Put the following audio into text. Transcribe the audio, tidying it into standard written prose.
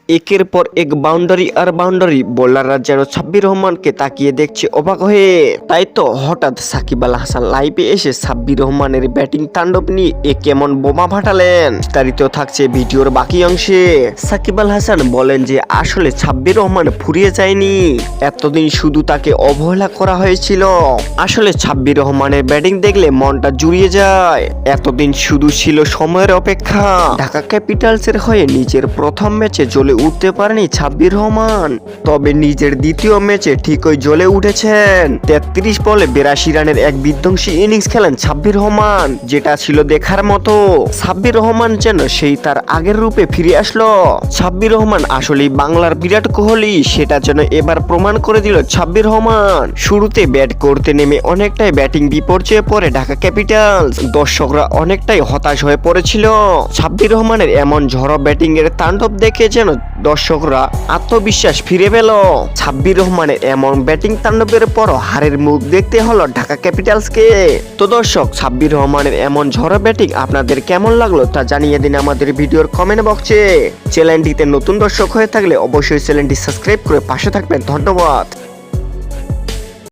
একের পর এক বাউন্ডারি আর বাউন্ডারি, বোলাররা যেন সাব্বির রহমানকে তাকিয়ে দেখছে অবাক হয়ে। তাই তো হঠাৎ সাকিব আল হাসান লাইভে এসে সাব্বির রহমানের ব্যাটিং তাণ্ডব নিয়ে কেমন বোমা ফাটালেন। বিস্তারিত থাকছে ভিডিওর বাকি অংশে। সাকিব আল হাসান বলেন যে আসলে সাব্বির রহমান ফুরিয়ে যায়নি, এতদিন শুধু তাকে অবহেলা করা হয়েছিল। আসলে সাব্বির রহমানের ব্যাটিং দেখলে মনটা জুড়িয়ে যায়। এতদিন শুধু ছিল সময়ের অপেক্ষা। ঢাকা ক্যাপিটালসের হয়ে নিজের প্রথম ম্যাচে জ্বলে উঠতে পারেনি সাব্বির রহমান, তবে নিজের দ্বিতীয় ম্যাচে ঠিকই জ্বলে উঠেছেন। ৩৩ বলে ৮২ রানের এক বিধ্বংসী ইনিংস খেলেন সাব্বির রহমান, যেটা ছিল দেখার মতো। সাব্বির রহমান যেন সেই তার আগের রূপে ফিরে আসলো। সাব্বির রহমান আসলেই বাংলার বিরাট কোহলি, সেটা যেন এবার প্রমাণ করে দিল সাব্বির রহমান। শুরুতে ব্যাট করতে নেমে অনেকটাই ব্যাটিং বিপর্যয়ে পড়ে ঢাকা ক্যাপিটালস। দর্শকরা অনেকটাই হতাশ হয়ে পড়েছিল। সাব্বির রহমানের এমন ঝড়ো ব্যাটিং এর তাণ্ডব দেখে যেন দর্শকরা আত্মবিশ্বাস ফিরে পেল। সাব্বির রহমানের এমন ব্যাটিং তাণ্ডবের পর হারের মুখ দেখতে হলো ঢাকা ক্যাপিটালসকে। তো দর্শক, সাব্বির রহমানের এমন ঝড়ো ব্যাটিং আপনাদের কেমন লাগলো তা জানিয়ে দিন আমাদের ভিডিওর কমেন্ট বক্সে। চ্যানেলটিতে নতুন দর্শক হয়ে থাকলে অবশ্যই চ্যানেলটি সাবস্ক্রাইব করে পাশে থাকবেন। ধন্যবাদ।